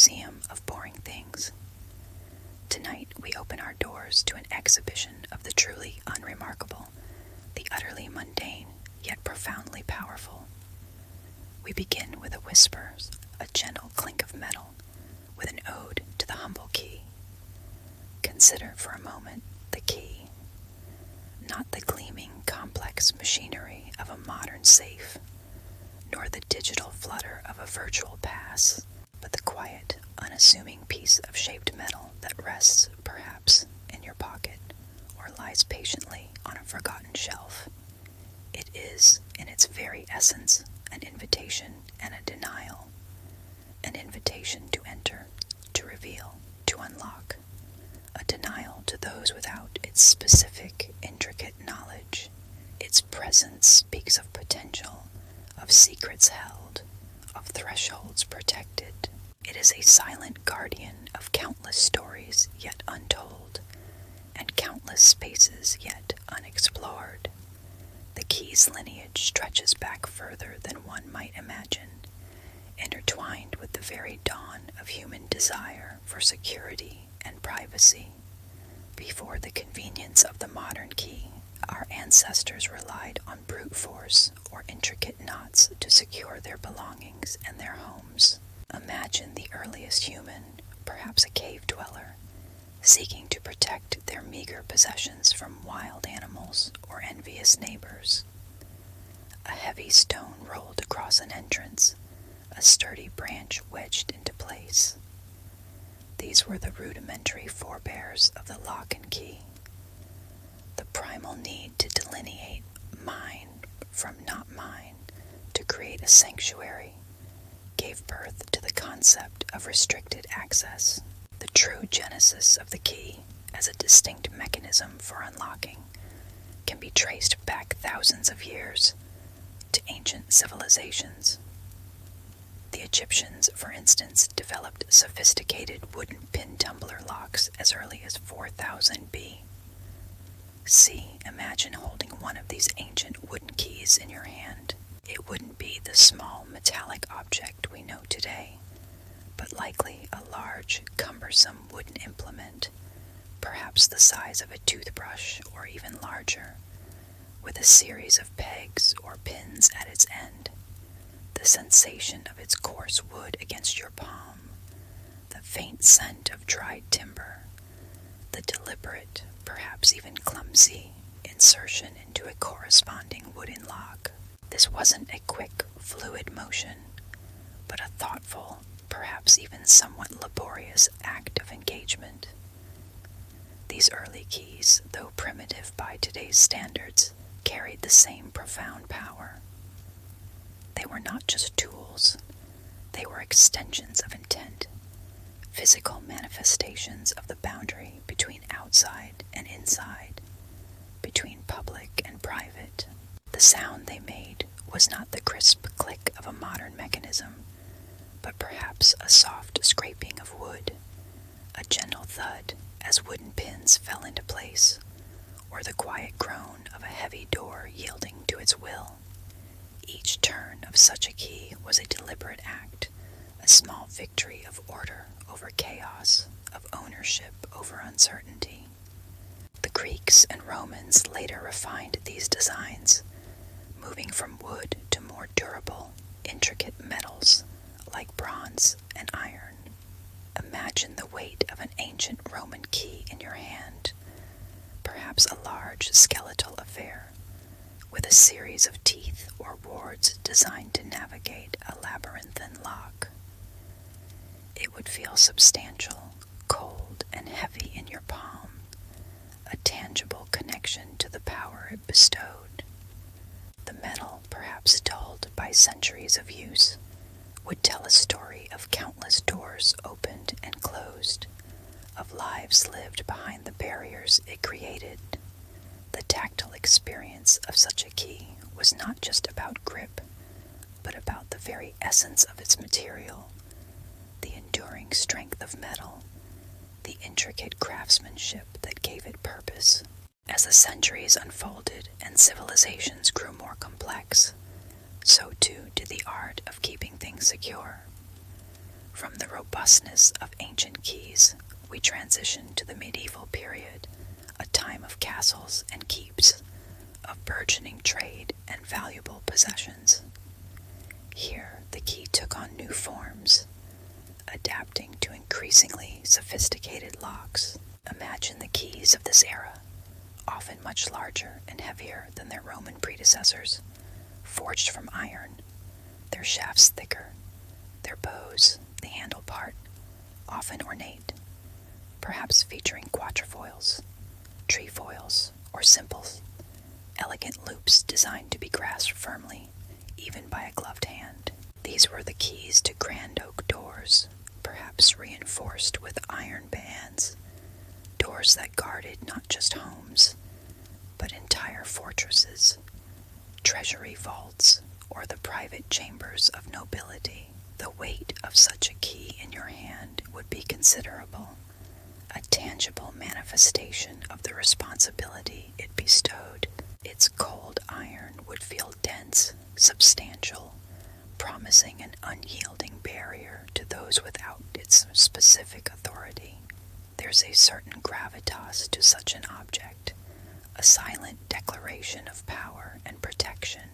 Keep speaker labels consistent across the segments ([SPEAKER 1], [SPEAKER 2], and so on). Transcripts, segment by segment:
[SPEAKER 1] museum of boring things. Tonight we open our doors to an exhibition of the truly unremarkable, the utterly mundane, yet profoundly powerful. We begin with a whisper, a gentle clink of metal, with an ode to the humble key. Consider for a moment the key, not the gleaming, complex machinery of a modern safe, nor the digital flutter of a virtual pass, but the quiet, unassuming piece of shaped metal that rests, perhaps, in your pocket, or lies patiently on a forgotten shelf. It is, in its very essence, an invitation and a denial. An invitation to enter, to reveal, to unlock. A denial to those without its specific, intricate knowledge. Its presence speaks of potential, of secrets held, of thresholds protected. It is a silent guardian of countless stories yet untold, and countless spaces yet unexplored. The key's lineage stretches back further than one might imagine, intertwined with the very dawn of human desire for security and privacy. Before the convenience of the modern key, our ancestors relied on brute force or intricate knots to secure their belongings and their homes. Imagine the earliest human, perhaps a cave dweller, seeking to protect their meager possessions from wild animals or envious neighbors. A heavy stone rolled across an entrance, a sturdy branch wedged into place. These were the rudimentary forebears of the lock and key. The primal need to delineate mine from not mine, to create a sanctuary, gave birth to the concept of restricted access. The true genesis of the key, as a distinct mechanism for unlocking, can be traced back thousands of years to ancient civilizations. The Egyptians, for instance, developed sophisticated wooden pin tumbler locks as early as 4000 BC. Imagine holding one of these ancient wooden keys in your hand. It wouldn't be the small metallic object we know today, but likely a large, cumbersome wooden implement, perhaps the size of a toothbrush or even larger, with a series of pegs or pins at its end. The sensation of its coarse wood against your palm, the faint scent of dried timber, the deliberate, perhaps even clumsy, insertion into a corresponding wooden lock. This wasn't a quick, fluid motion, but a thoughtful, perhaps even somewhat laborious act of engagement. These early keys, though primitive by today's standards, carried the same profound power. They were not just tools, they were extensions of intent, physical manifestations of the boundary between outside and inside, between public and private. The sound they made was not the crisp click of a modern mechanism, but perhaps a soft scraping of wood, a gentle thud as wooden pins fell into place, or the quiet groan of a heavy door yielding to its will. Each turn of such a key was a deliberate act, a small victory of order over chaos, of ownership over uncertainty. The Greeks and Romans later refined these designs, moving from wood to more durable, intricate metals like bronze and iron. Imagine the weight of an ancient Roman key in your hand, perhaps a large skeletal affair, with a series of teeth or wards designed to navigate a labyrinthine lock. It would feel substantial, cold, and heavy in your palm, a tangible connection to the power it bestowed. The metal, perhaps dulled by centuries of use, would tell a story of countless doors opened and closed, of lives lived behind the barriers it created. The tactile experience of such a key was not just about grip, but about the very essence of its material, the enduring strength of metal, the intricate craftsmanship that gave it purpose. As the centuries unfolded and civilizations grew more complex, so too did the art of keeping things secure. From the robustness of ancient keys, we transition to the medieval period, a time of castles and keeps, of burgeoning trade and valuable possessions. Here, the key took on new forms, adapting to increasingly sophisticated locks. Imagine the keys of this era, often much larger and heavier than their Roman predecessors, forged from iron, their shafts thicker, their bows, the handle part, often ornate, perhaps featuring quatrefoils, trefoils, or simple, elegant loops designed to be grasped firmly, even by a gloved hand. These were the keys to grand oak doors, perhaps reinforced with iron bands, doors that guarded not just homes, but entire fortresses, treasury vaults, or the private chambers of nobility. The weight of such a key in your hand would be considerable, a tangible manifestation of the responsibility it bestowed. Its cold iron would feel dense, substantial, promising an unyielding barrier to those without its specific authority. There's a certain gravitas to such an object, a silent declaration of power and protection.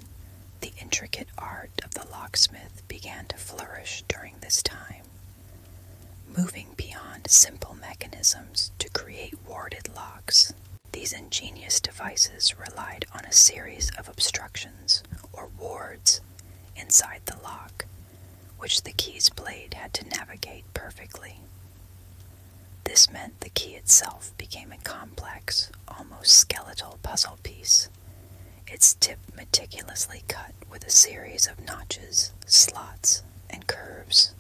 [SPEAKER 1] The intricate art of the locksmith began to flourish during this time, moving beyond simple mechanisms to create warded locks. These ingenious devices relied on a series of obstructions, or wards, inside the lock, which the key's blade had to navigate perfectly. This meant the key itself became a complex, almost skeletal puzzle piece, its tip meticulously cut with a series of notches, slots, and curves,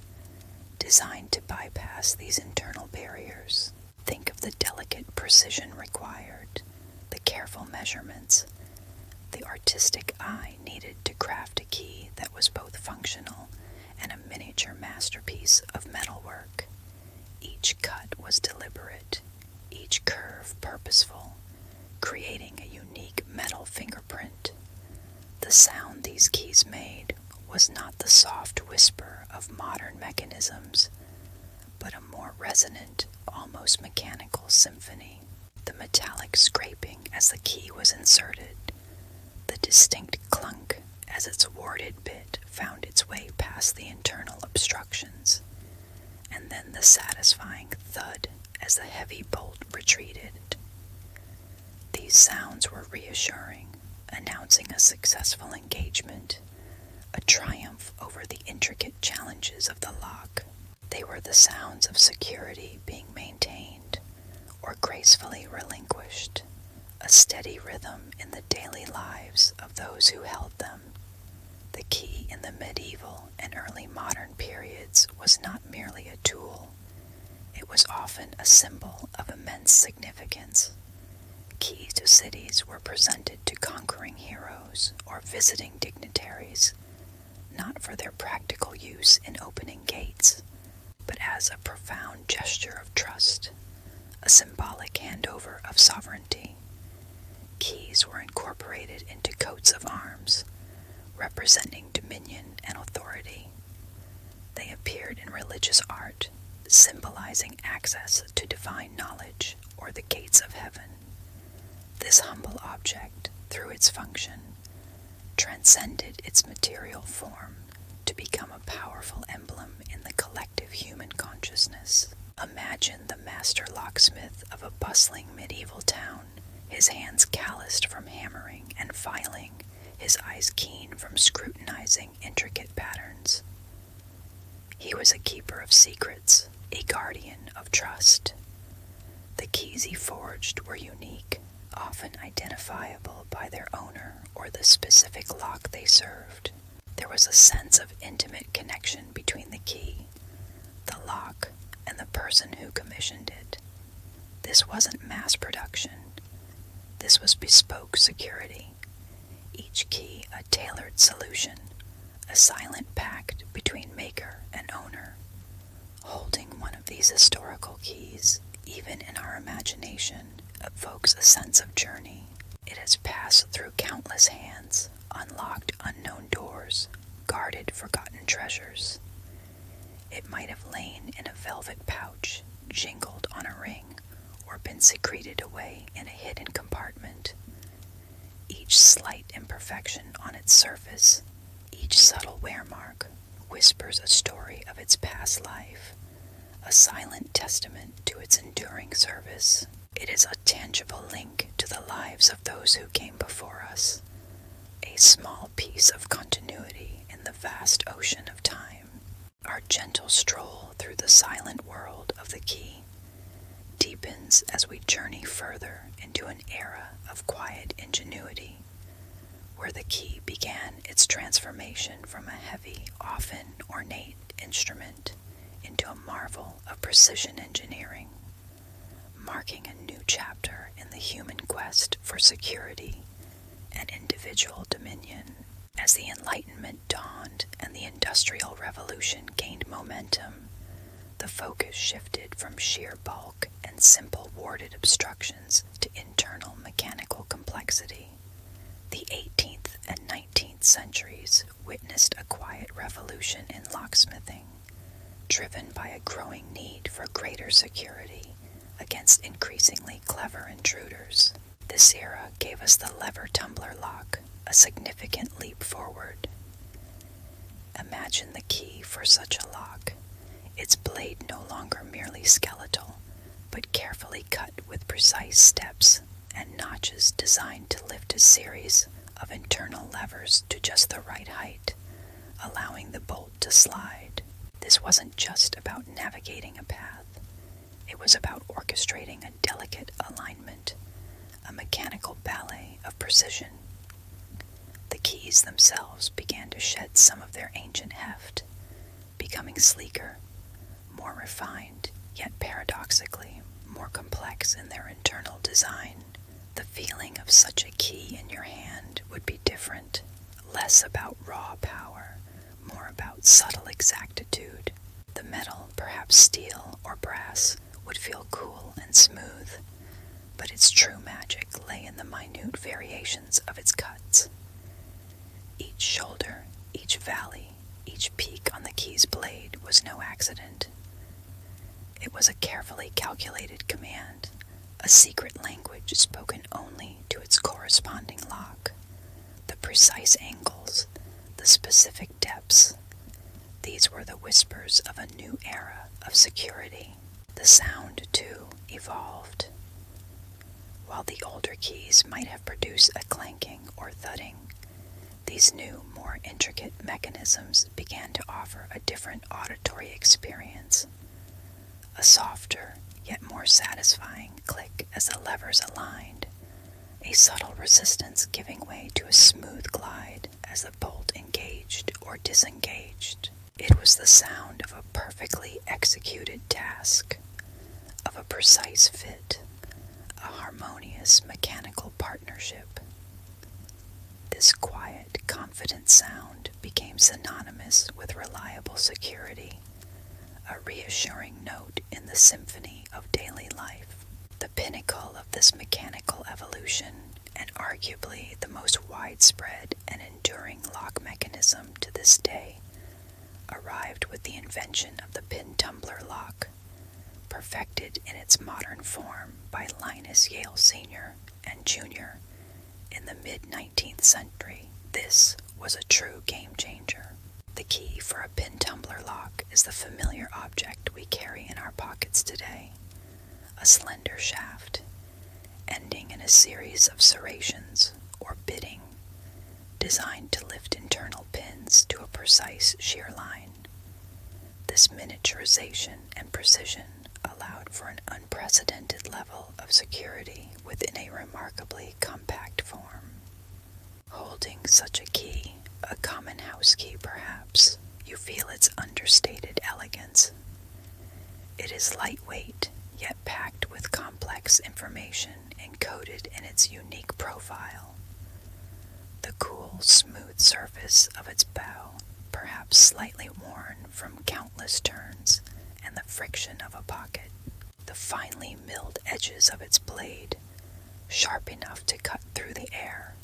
[SPEAKER 1] designed to bypass these internal barriers. Think of the delicate precision required, the careful measurements, the artistic eye needed to craft a key that was both functional and a miniature masterpiece of metalwork. Each cut was deliberate, each curve purposeful, creating a unique metal fingerprint. The sound these keys made was not the soft whisper of modern mechanisms, but a more resonant, almost mechanical symphony. The metallic scraping as the key was inserted, the distinct clunk as its warded bit found its way past the internal obstructions, and then the satisfying thud as the heavy bolt retreated. These sounds were reassuring, announcing a successful engagement, a triumph over the intricate challenges of the lock. They were the sounds of security being maintained or gracefully relinquished, a steady rhythm in the daily lives of those who held them. The key in the medieval and early modern periods was not merely a tool. It was often a symbol of immense significance. Keys to cities were presented to conquering heroes or visiting dignitaries, not for their practical use in opening gates, but as a profound gesture of trust, a symbolic handover of sovereignty. Keys were incorporated into coats of arms, representing dominion and authority. They appeared in religious art, symbolizing access to divine knowledge or the gates of heaven. This humble object, through its function, transcended its material form to become a powerful emblem in the collective human consciousness. Imagine the master locksmith of a bustling medieval town, his hands calloused from hammering and filing, his eyes keen from scrutinizing intricate patterns. He was a keeper of secrets, a guardian of trust. The keys he forged were unique, often identifiable by their owner or the specific lock they served. There was a sense of intimate connection between the key, the lock, and the person who commissioned it. This wasn't mass production. This was bespoke security. Each key a tailored solution, a silent pact between maker and owner. Holding one of these historical keys, even in our imagination, evokes a sense of journey. It has passed through countless hands, unlocked unknown doors, guarded forgotten treasures. It might have lain in a velvet pouch, jingled on a ring, or been secreted away in a hidden compartment. Each slight imperfection on its surface, each subtle wear mark, whispers a story of its past life, a silent testament to its enduring service. It is a tangible link to the lives of those who came before us, a small piece of continuity in the vast ocean of time. Our gentle stroll through the silent world of the key deepens as we journey further into an era of quiet ingenuity, where the key began its transformation from a heavy, often ornate instrument into a marvel of precision engineering, marking a new chapter in the human quest for security and individual dominion. As the Enlightenment dawned and the Industrial Revolution gained momentum, the focus shifted from sheer bulk and simple warded obstructions to internal mechanical complexity. The 18th and 19th centuries witnessed a quiet revolution in locksmithing, driven by a growing need for greater security against increasingly clever intruders. This era gave us the lever tumbler lock, a significant leap forward. Imagine the key for such a lock, its blade no longer merely skeletal, but carefully cut with precise steps and notches designed to lift a series of internal levers to just the right height, allowing the bolt to slide. This wasn't just about navigating a path. It was about orchestrating a delicate alignment, a mechanical ballet of precision. The keys themselves began to shed some of their ancient heft, becoming sleeker, more refined, yet paradoxically more complex in their internal design. The feeling of such a key in your hand would be different, less about raw power, more about subtle exactitude. The metal, perhaps steel or brass, would feel cool and smooth, but its true magic lay in the minute variations of its cuts. Each shoulder, each valley, each peak on the key's blade was no accident. It was a carefully calculated command, a secret language spoken only to its corresponding lock. The precise angles, the specific depths, these were the whispers of a new era of security. The sound, too, evolved. While the older keys might have produced a clanking or thudding, these new, more intricate mechanisms began to offer a different auditory experience. A softer, yet more satisfying click as the levers aligned, a subtle resistance giving way to a smooth glide as the bolt engaged or disengaged. It was the sound of a perfectly executed task, of a precise fit, a harmonious mechanical partnership. This quiet, confident sound became synonymous with reliable security, a reassuring note in the symphony of daily life. The pinnacle of this mechanical evolution, and arguably the most widespread and enduring lock mechanism to this day, arrived with the invention of the pin tumbler lock, perfected in its modern form by Linus Yale Sr. and Jr. in the mid-19th century. This was a true game changer. The key for a pin tumbler lock is the familiar object we carry in our pockets today, a slender shaft, ending in a series of serrations or bitting, designed to lift internal pins to a precise shear line. This miniaturization and precision allowed for an unprecedented level of security within a remarkably compact form. Holding such a key, a common house key perhaps, you feel its understated elegance. It is lightweight, yet packed with complex information encoded in its unique profile. The cool, smooth surface of its bow, perhaps slightly worn from countless turns and the friction of a pocket. The finely milled edges of its blade, sharp enough to cut through the air,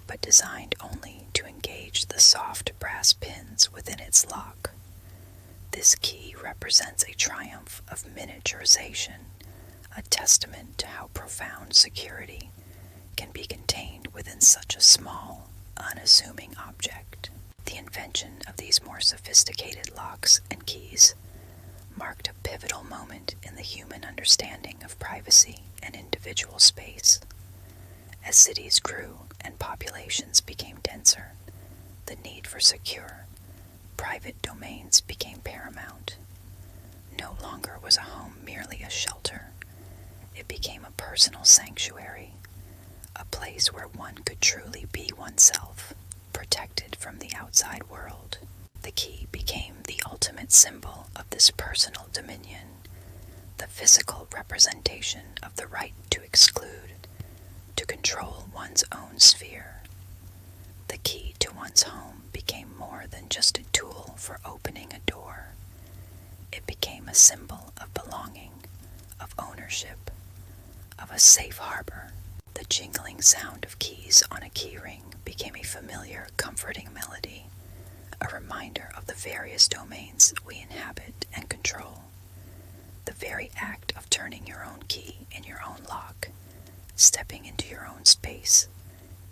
[SPEAKER 1] but designed only to engage the soft brass pins within its lock. This key represents a triumph of miniaturization, a testament to how profound security can be contained within such a small, unassuming object. The invention of these more sophisticated locks and keys marked a pivotal moment in the human understanding of privacy and individual space. As cities grew and populations became denser, the need for secure, private domains became paramount. No longer was a home merely a shelter. It became a personal sanctuary, a place where one could truly be oneself, protected from the outside world. The key became the ultimate symbol of this personal dominion, the physical representation of the right to exclude, to control one's own sphere. The key to one's home became more than just a tool for opening a door. It became a symbol of belonging, of ownership, of a safe harbor. The jingling sound of keys on a keyring became a familiar, comforting melody, a reminder of the various domains we inhabit and control. The very act of turning your own key in your own lock, stepping into your own space,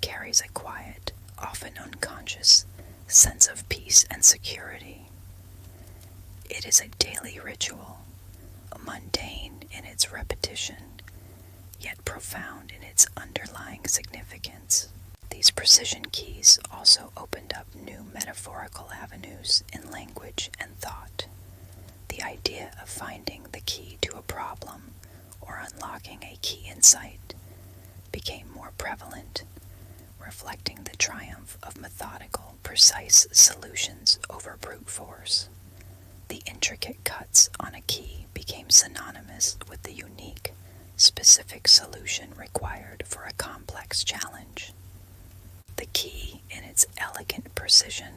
[SPEAKER 1] carries a quiet, often unconscious, sense of peace and security. It is a daily ritual, mundane in its repetition, yet profound in its underlying significance. These precision keys also opened up new metaphorical avenues in language and thought. The idea of finding the key to a problem or unlocking a key insight became more prevalent, reflecting the triumph of methodical, precise solutions over brute force. The intricate cuts on a key became synonymous with the unique, specific solution required for a complex challenge. The key, in its elegant precision,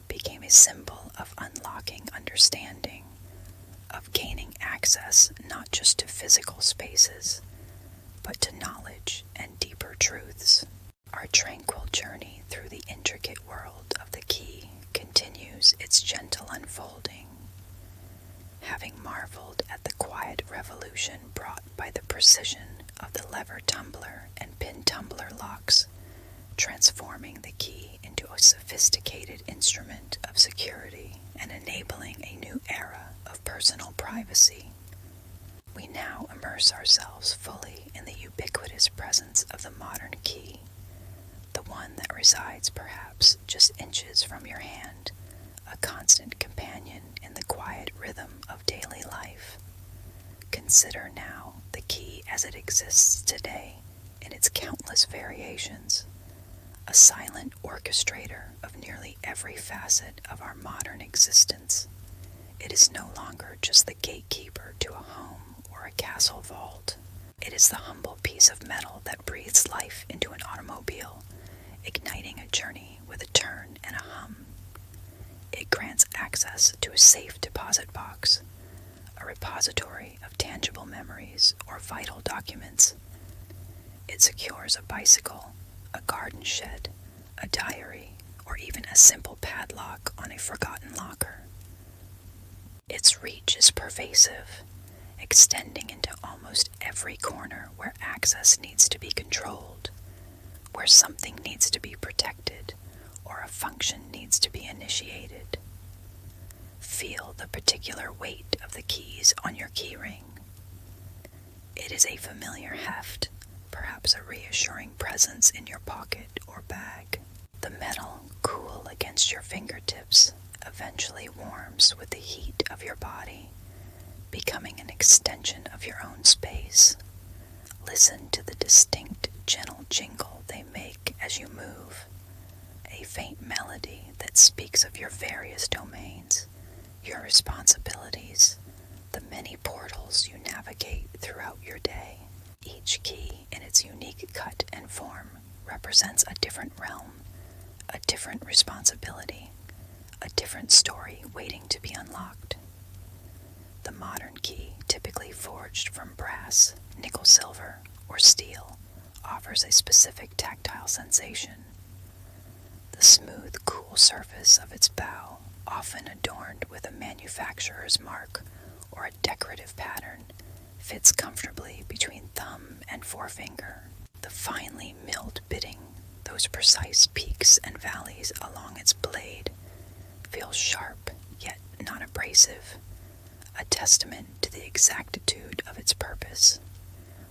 [SPEAKER 1] became a symbol of unlocking understanding, of gaining access not just to physical spaces, but to knowledge and deeper truths. Our tranquil journey through the intricate world of the key continues its gentle unfolding. Having marveled at the quiet revolution brought by the precision of the lever tumbler and pin tumbler locks, transforming the key into a sophisticated instrument of security and enabling a new era of personal privacy, we now immerse ourselves fully in the ubiquitous presence of the modern key, the one that resides perhaps just inches from your hand, a constant companion in the quiet rhythm of daily life. Consider now the key as it exists today in its countless variations, a silent orchestrator of nearly every facet of our modern existence. It is no longer just the gatekeeper to a home or a castle vault. It is the humble piece of metal that breathes life into an automobile, igniting a journey with a turn and a hum. It grants access to a safe deposit box, a repository of tangible memories or vital documents. It secures a bicycle, a garden shed, a diary, or even a simple padlock on a forgotten locker. Its reach is pervasive, extending into almost every corner where access needs to be controlled, where something needs to be protected, or a function needs to be initiated. Feel the particular weight of the keys on your keyring. It is a familiar heft, perhaps a reassuring presence in your pocket or bag. The metal, cool against your fingertips, eventually warms with the heat of your body, becoming an extension of your own space. Listen to the distinct, gentle jingle they make as you move, a faint melody that speaks of your various domains, your responsibilities, the many portals you navigate throughout your day. Each key, in its unique cut and form, represents a different realm, a different responsibility, a different story waiting to be unlocked. The modern key, typically forged from brass, nickel silver, or steel, offers a specific tactile sensation. The smooth, cool surface of its bow, often adorned with a manufacturer's mark or a decorative pattern, fits comfortably between thumb and forefinger. The finely milled bitting, those precise peaks and valleys along its blade, feels sharp yet not abrasive, a testament to the exactitude of its purpose.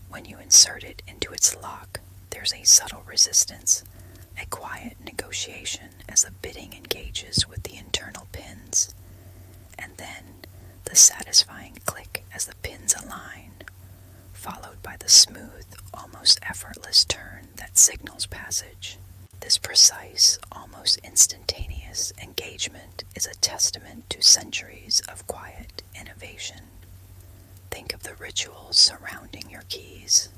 [SPEAKER 1] When you insert it into its lock, there's a subtle resistance, a quiet negotiation as the bitting engages with the internal pins, and then the satisfying click as the pins align, followed by the smooth, almost effortless turn that signals passage. This precise, almost instantaneous engagement is a testament to centuries of quiet innovation. Think of the rituals surrounding your keys,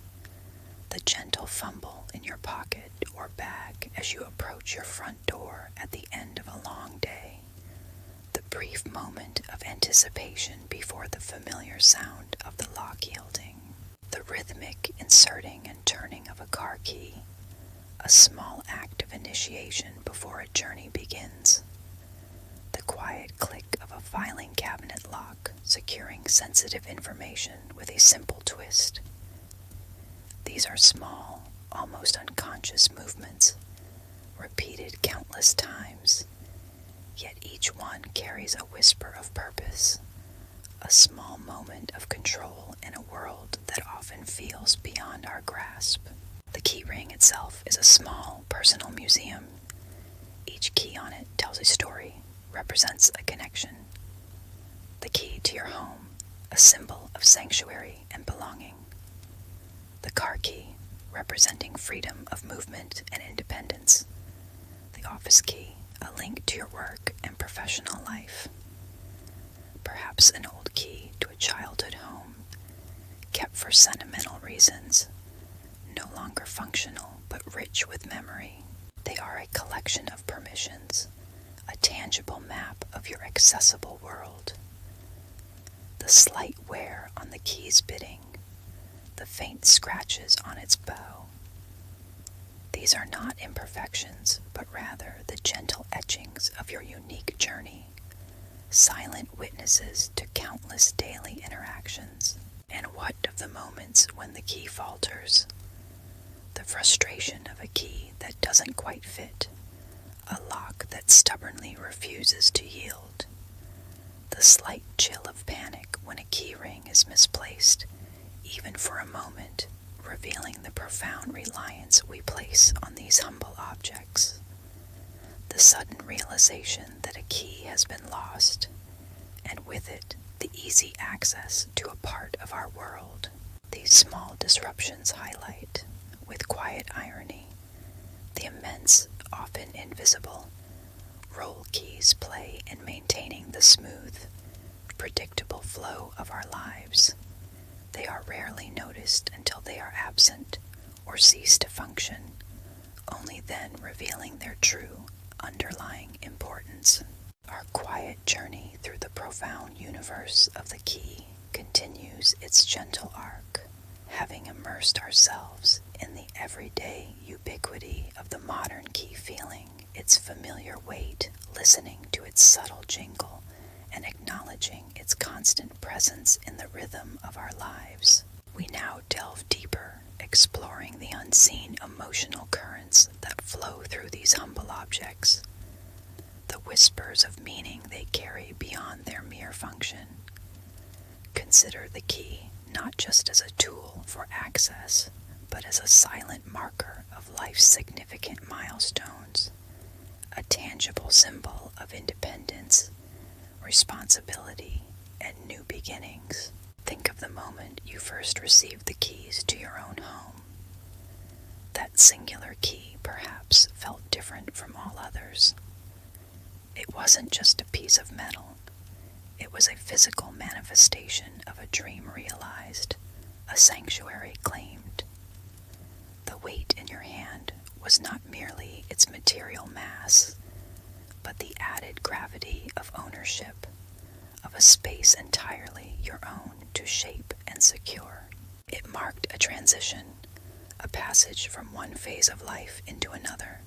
[SPEAKER 1] the gentle fumble in your pocket or bag as you approach your front door at the end of a long day, the brief moment of anticipation before the familiar sound of the lock yielding, the rhythmic inserting and turning of a car key, a small act of initiation before a journey begins, the quiet click of a filing cabinet lock securing sensitive information with a simple twist. These are small, almost unconscious movements, repeated countless times, yet each one carries a whisper of purpose, a small moment of control in a world that often feels beyond our grasp. The key ring itself is a small, personal museum. Each key on it tells a story, represents a connection. The key to your home, a symbol of sanctuary and belonging. The car key, representing freedom of movement and independence. The office key, a link to your work and professional life. Perhaps an old key to a childhood home, kept for sentimental reasons, no longer functional but rich with memory. They are a collection of permissions, a tangible map of your accessible world. The slight wear on the key's bitting, the faint scratches on its bow. These are not imperfections, but rather the gentle etchings of your unique journey, silent witnesses to countless daily interactions. And what of the moments when the key falters? The frustration of a key that doesn't quite fit, a lock that stubbornly refuses to yield. The slight chill of panic when a key ring is misplaced, even for a moment, revealing the profound reliance we place on these humble objects. The sudden realization that a key has been lost, and with it, the easy access to a part of our world. These small disruptions highlight, with quiet irony, the immense, often invisible, role keys play in maintaining the smooth, predictable flow of our lives. They are rarely noticed until they are absent or cease to function, only then revealing their true, underlying importance. Our quiet journey through the profound universe of the key continues its gentle arc, having immersed ourselves in the everyday ubiquity of the modern key, feeling its familiar weight, listening to its subtle jingle, and acknowledging its constant presence in the rhythm of our lives. We now delve deeper, exploring the unseen emotional currents that flow through these humble objects, the whispers of meaning they carry beyond their mere function. Consider the key not just as a tool for access, but as a silent marker of life's significant milestones, a tangible symbol of independence, responsibility, and new beginnings. Think of the moment you first received the keys to your own home. That singular key perhaps felt different from all others. It wasn't just a piece of metal. It was a physical manifestation of a dream realized, a sanctuary claimed. The weight in your hand was not merely its material mass, but the added gravity of ownership, of a space entirely your own to shape and secure. It marked a transition, a passage from one phase of life into another,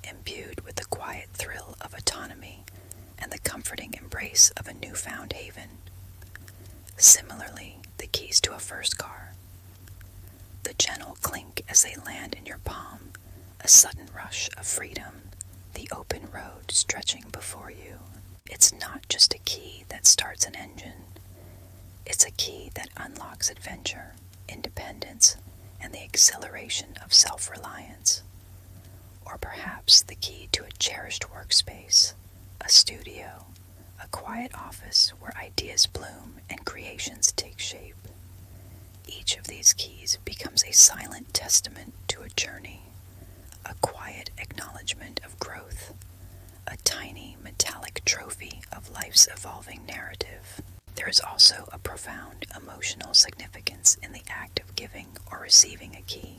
[SPEAKER 1] imbued with the quiet thrill of autonomy and the comforting embrace of a newfound haven. Similarly, the keys to a first car. The gentle clink as they land in your palm, a sudden rush of freedom, the open road stretching before you. It's not just a key that starts an engine. It's a key that unlocks adventure, independence, and the exhilaration of self-reliance. Or perhaps the key to a cherished workspace, a studio, a quiet office where ideas bloom and creations take shape. Each of these keys becomes a silent testament to a journey, a quiet acknowledgement of growth, a tiny metallic trophy of life's evolving narrative. There is also a profound emotional significance in the act of giving or receiving a key.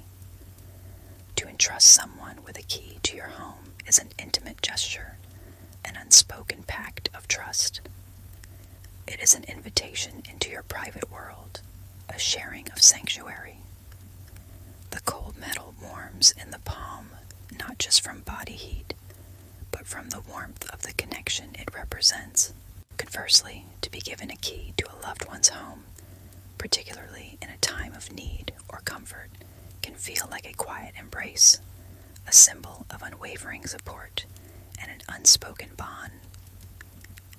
[SPEAKER 1] To entrust someone with a key to your home is an intimate gesture, an unspoken pact of trust. It is an invitation into your private world, a sharing of sanctuary. The cold metal warms in the palm, not just from body heat, but from the warmth of the connection it represents. Conversely, to be given a key to a loved one's home, particularly in a time of need or comfort, can feel like a quiet embrace, a symbol of unwavering support, and an unspoken bond.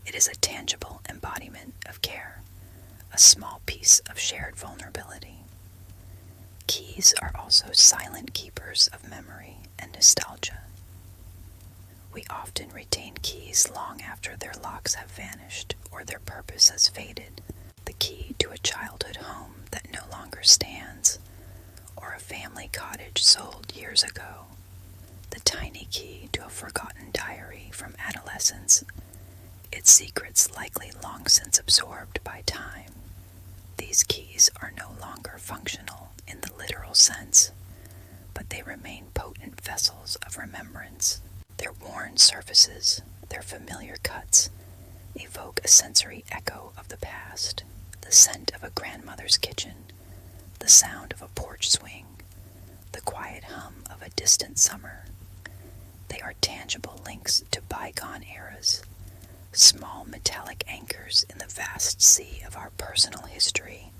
[SPEAKER 1] It is a tangible embodiment of care, a small piece of shared vulnerability. Keys are also silent keepers of memory and nostalgia. We often retain keys long after their locks have vanished or their purpose has faded. The key to a childhood home that no longer stands, or a family cottage sold years ago. The tiny key to a forgotten diary from adolescence, its secrets likely long since absorbed by time. These keys are no longer functional in the literal sense, but they remain potent vessels of remembrance. Their worn surfaces, their familiar cuts, evoke a sensory echo of the past, the scent of a grandmother's kitchen, the sound of a porch swing, the quiet hum of a distant summer. They are tangible links to bygone eras, small metallic anchors in the vast sea of our personal history,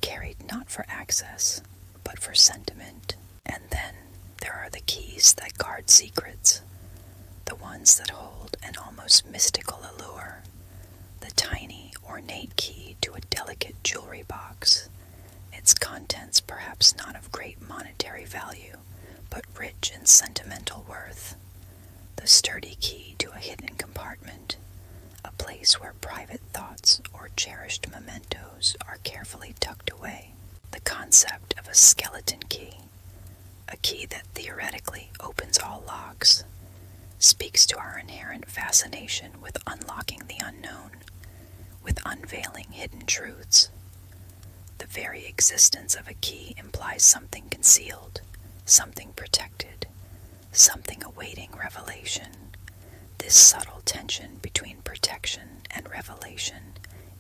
[SPEAKER 1] carried not for access, but for sentiment. And then there are the keys that guard secrets, the ones that hold an almost mystical allure, the tiny, ornate key to a delicate jewelry box, its contents perhaps not of great monetary value, but rich in sentimental worth, the sturdy key to a hidden compartment, a place where private thoughts or cherished mementos are carefully tucked away. The concept of a skeleton key, a key that theoretically opens all locks, speaks to our inherent fascination with unlocking the unknown, with unveiling hidden truths. The very existence of a key implies something concealed, something protected, something awaiting revelation. This subtle tension between protection and revelation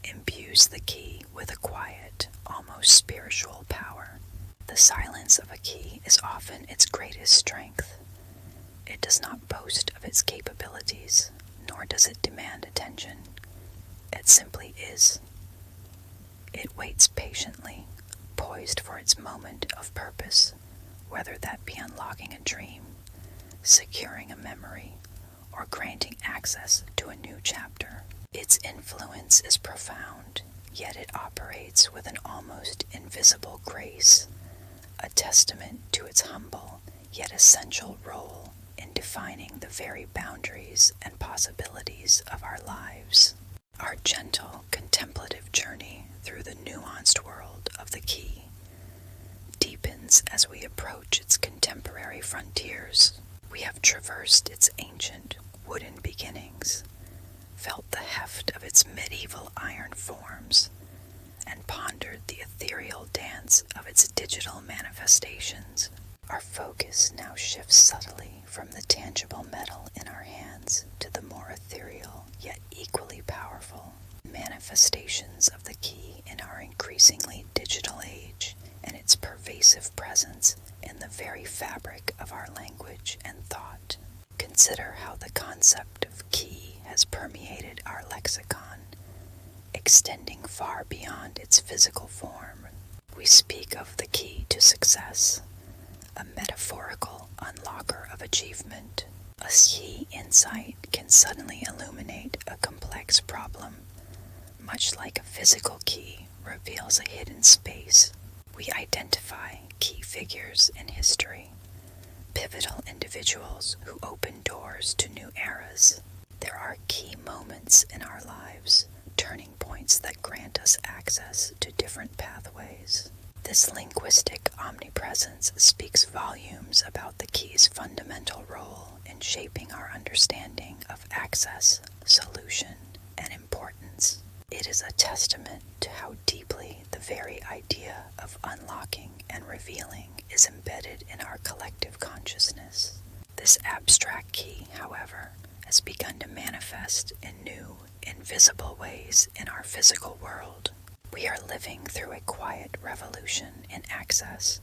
[SPEAKER 1] imbues the key with a quiet, almost spiritual power. The silence of a key is often its greatest strength. It does not boast of its capabilities, nor does it demand attention. It simply is. It waits patiently, poised for its moment of purpose, whether that be unlocking a dream, securing a memory, or granting access to a new chapter. Its influence is profound, yet it operates with an almost invisible grace, a testament to its humble yet essential role in defining the very boundaries and possibilities of our lives. Our gentle, contemplative journey through the nuanced world of the key deepens as we approach its contemporary frontiers. We have traversed its ancient wooden beginnings, felt the heft of its medieval iron forms, and pondered the ethereal dance of its digital manifestations. Our focus now shifts subtly from the tangible metal in our hands to the more ethereal, yet equally powerful manifestations of the key in our increasingly digital age, and its pervasive presence in the very fabric of our language and thought. Consider how the concept of key has permeated our lexicon, extending far beyond its physical form. We speak of the key to success, a metaphorical unlocker of achievement. A key insight can suddenly illuminate a complex problem, much like a physical key reveals a hidden space. We identify key figures in history, pivotal individuals who open doors to new eras. There are key moments in our lives, turning points that grant us access to different pathways. This linguistic omnipresence speaks volumes about the key's fundamental role in shaping our understanding of access, solution, and importance. It is a testament to how deeply the very idea of unlocking and revealing is embedded in our collective consciousness. This abstract key, however, has begun to manifest in new, invisible ways in our physical world. We are living through a quiet revolution in access,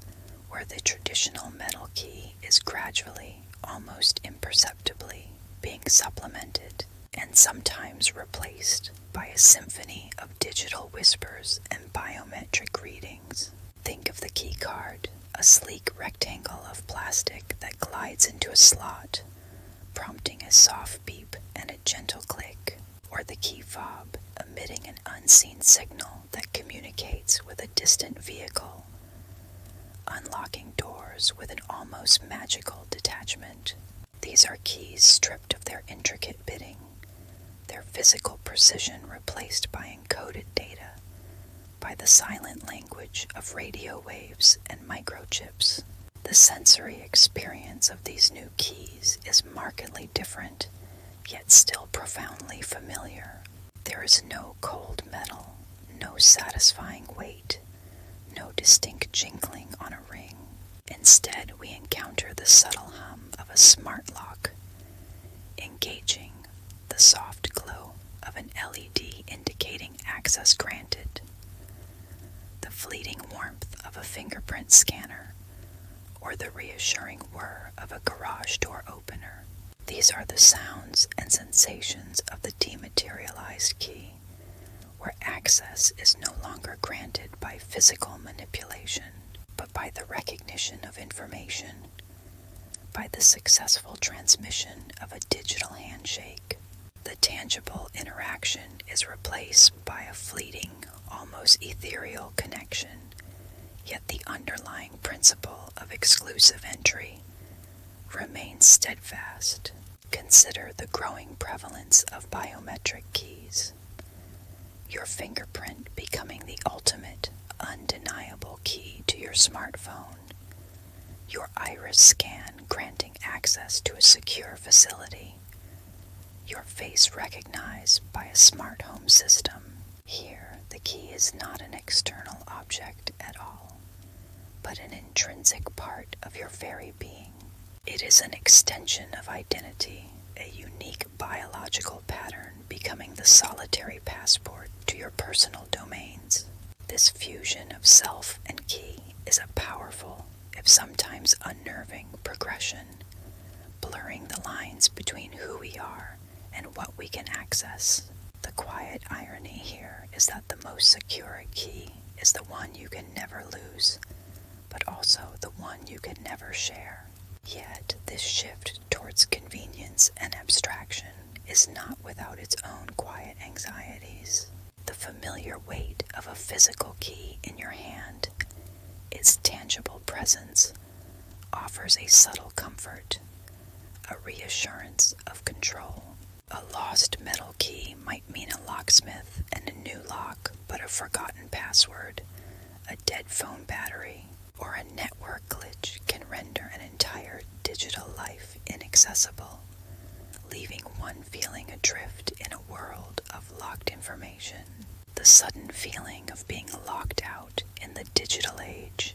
[SPEAKER 1] where the traditional metal key is gradually, almost imperceptibly, being supplemented and sometimes replaced by a symphony of digital whispers and biometric readings. Think of the key card, a sleek rectangle of plastic that glides into a slot, prompting a soft beep and a gentle click, or the key fob, emitting an unseen signal that communicates with a distant vehicle, unlocking doors with an almost magical detachment. These are keys stripped of their intricate bitting, their physical precision replaced by encoded data, by the silent language of radio waves and microchips. The sensory experience of these new keys is markedly different, yet still profoundly familiar. There is no cold metal, no satisfying weight, no distinct jingling on a ring. Instead, we encounter the subtle hum of a smart lock, engaging the soft glow of an LED indicating access granted, the fleeting warmth of a fingerprint scanner, or the reassuring whir of a garage door opener. These are the sounds and sensations of the dematerialized key, where access is no longer granted by physical manipulation, but by the recognition of information, by the successful transmission of a digital handshake. The tangible interaction is replaced by a fleeting, almost ethereal connection, yet the underlying principle of exclusive entry remains steadfast. Consider the growing prevalence of biometric keys. Your fingerprint becoming the ultimate, undeniable key to your smartphone. Your iris scan granting access to a secure facility. Your face recognized by a smart home system. Here, the key is not an external object at all, but an intrinsic part of your very being. It is an extension of identity, a unique biological pattern becoming the solitary passport to your personal domains. This fusion of self and key is a powerful, if sometimes unnerving, progression, blurring the lines between who we are and what we can access. The quiet irony here is that the most secure key is the one you can never lose, but also the one you can never share. Yet, this shift towards convenience and abstraction is not without its own quiet anxieties. The familiar weight of a physical key in your hand, its tangible presence, offers a subtle comfort, a reassurance of control. A lost metal key might mean a locksmith and a new lock, but a forgotten password, a dead phone battery, or a network glitch can render an entire digital life inaccessible, leaving one feeling adrift in a world of locked information. The sudden feeling of being locked out in the digital age,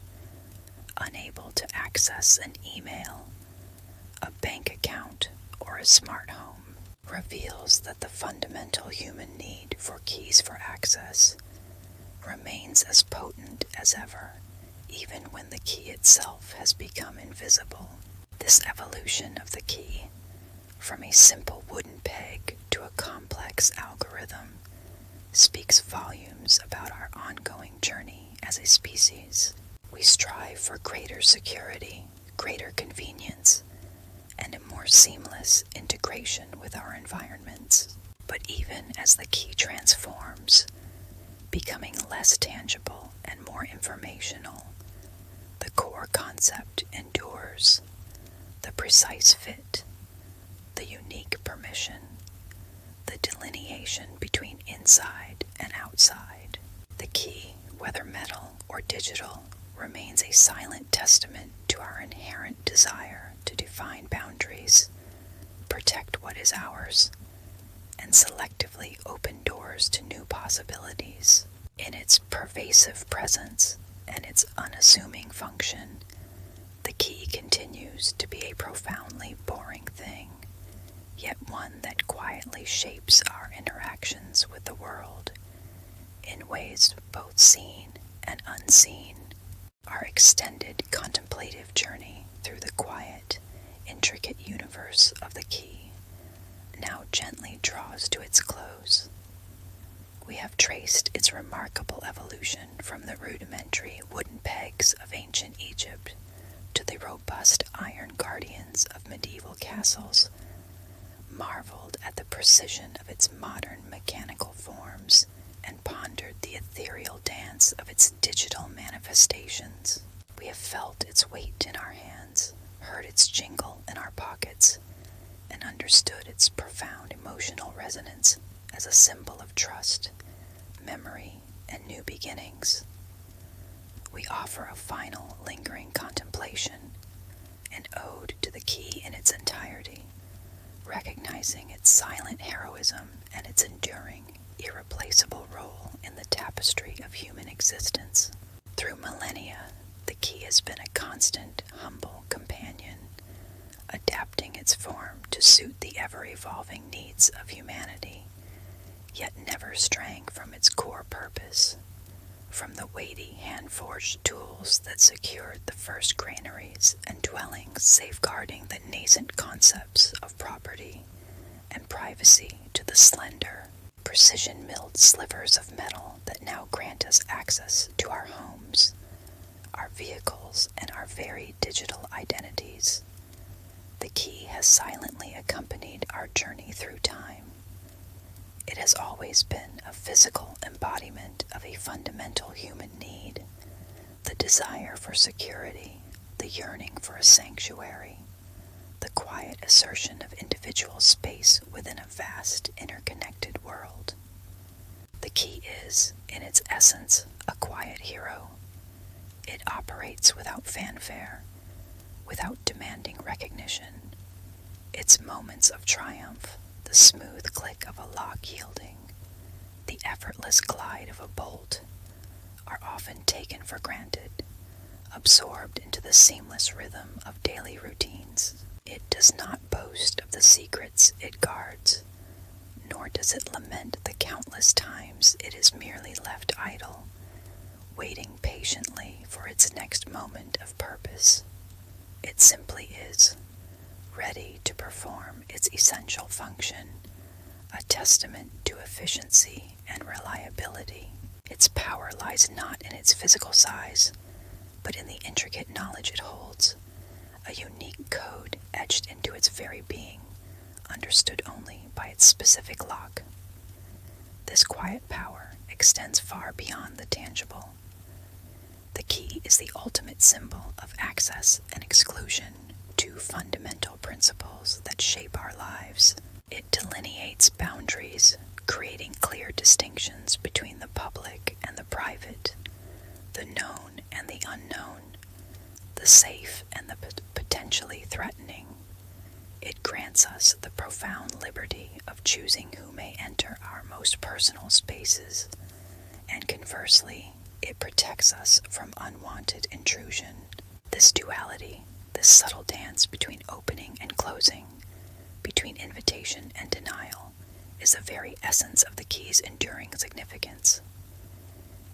[SPEAKER 1] unable to access an email, a bank account, or a smart home, reveals that the fundamental human need for keys for access remains as potent as ever, even when the key itself has become invisible. This evolution of the key, from a simple wooden peg to a complex algorithm, speaks volumes about our ongoing journey as a species. We strive for greater security, greater convenience, and a more seamless integration with our environments. But even as the key transforms, becoming less tangible and more informational, the core concept endures: the precise fit, the unique permission, the delineation between inside and outside. The key, whether metal or digital, remains a silent testament to our inherent desire to define boundaries, protect what is ours, and selectively open doors to new possibilities. In its pervasive presence and its unassuming function, the key continues to be a profoundly boring thing, yet one that quietly shapes our interactions with the world in ways both seen and unseen. Our extended contemplative journey through the quiet, intricate universe of the key now gently draws to its close. We have traced its remarkable evolution from the rudimentary wooden pegs of ancient Egypt to the robust iron guardians of medieval castles, marveled at the precision of its modern mechanical forms, and pondered the ethereal dance of its digital manifestations. We have felt its weight in our hands, heard its jingle in our pockets, and understood its profound emotional resonance as a symbol of trust, memory, and new beginnings. We offer a final, lingering contemplation, an ode to the key in its entirety, recognizing its silent heroism and its enduring, irreplaceable role in the tapestry of human existence. Through millennia, the key has been a constant, humble companion, adapting its form to suit the ever-evolving needs of humanity, yet never straying from its core purpose. From the weighty hand-forged tools that secured the first granaries and dwellings safeguarding the nascent concepts of property and privacy, to the slender, precision-milled slivers of metal that now grant us access to our homes, our vehicles, and our very digital identities, the key has silently accompanied our journey through time. It has always been a physical embodiment of a fundamental human need, the desire for security, the yearning for a sanctuary, the quiet assertion of individual space within a vast, interconnected world. The key is, in its essence, a quiet hero. It operates without fanfare, without demanding recognition. Its moments of triumph, the smooth click of a lock yielding, the effortless glide of a bolt, are often taken for granted, absorbed into the seamless rhythm of daily routines. It does not boast of the secrets it guards, nor does it lament the countless times it is merely left idle, waiting patiently for its next moment of purpose. It simply is, ready to perform its essential function, a testament to efficiency and reliability. Its power lies not in its physical size, but in the intricate knowledge it holds, a unique code etched into its very being, understood only by its specific lock. This quiet power extends far beyond the tangible. The key is the ultimate symbol of access and exclusion, two fundamental principles that shape our lives. It delineates boundaries, creating clear distinctions between the public and the private, the known and the unknown, the safe and the potentially threatening. It grants us the profound liberty of choosing who may enter our most personal spaces, and conversely, it protects us from unwanted intrusion. This duality, this subtle dance between opening and closing, between invitation and denial, is the very essence of the key's enduring significance.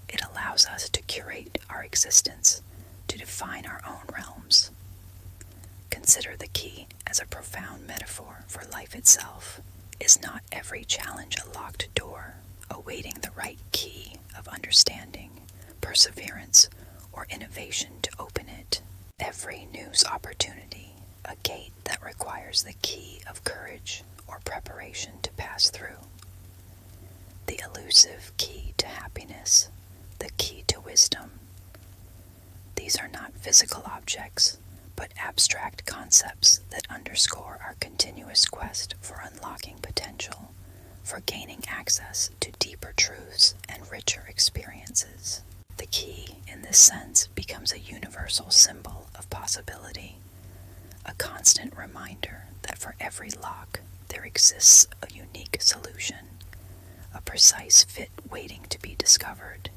[SPEAKER 1] It allows us to curate our existence, to define our own realms. consider the key as a profound metaphor for life itself. Is not every challenge a locked door, awaiting the right key of understanding, perseverance, or innovation to open it? Every news opportunity, a gate that requires the key of courage or preparation to pass through. The elusive key to happiness, the key to wisdom. These are not physical objects, but abstract concepts that underscore our continuous quest for unlocking potential, for gaining access to deeper truths and richer experiences. The key, in this sense, becomes a universal symbol of possibility, a constant reminder that for every lock there exists a unique solution, a precise fit waiting to be discovered.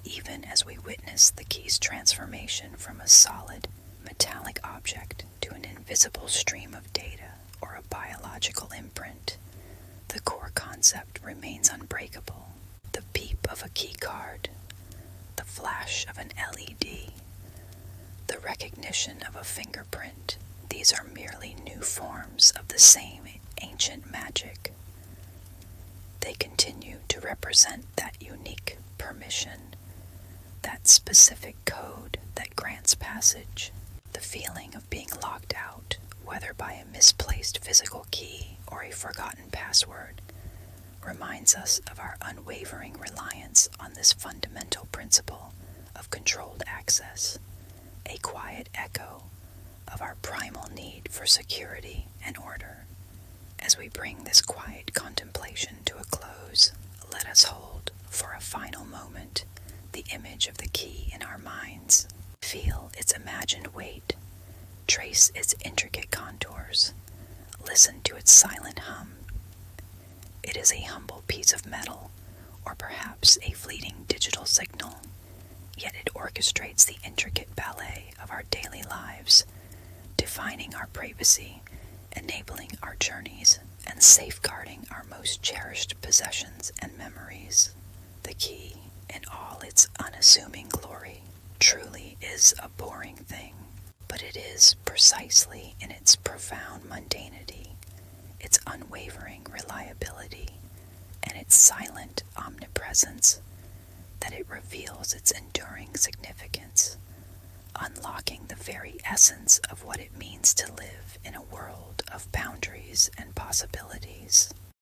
[SPEAKER 1] Even as we witness the key's transformation from a solid, metallic object to an invisible stream of data or a biological imprint, the core concept remains unbreakable. The beep of a key card, the flash of an LED, the recognition of a fingerprint, these are merely new forms of the same ancient magic. They continue to represent that unique permission, that specific code that grants passage. The feeling of being locked out, whether by a misplaced physical key or a forgotten password, reminds us of our unwavering reliance on this fundamental principle of controlled access, a quiet echo of our primal need for security and order. As we bring this quiet contemplation to a close, let us hold, for a final moment, the image of the key in our minds. Feel its imagined weight, trace its intricate contours, listen to its silent hum. It is a humble piece of metal, or perhaps a fleeting digital signal, yet it orchestrates the intricate ballet of our daily lives, defining our privacy, enabling our journeys, and safeguarding our most cherished possessions and memories. The key, in all its unassuming glory, truly is a boring thing, but it is precisely in its profound mundanity, its unwavering reliability, and its silent omnipresence that it reveals its enduring significance, unlocking the very essence of what it means to live in a world of boundaries and possibilities.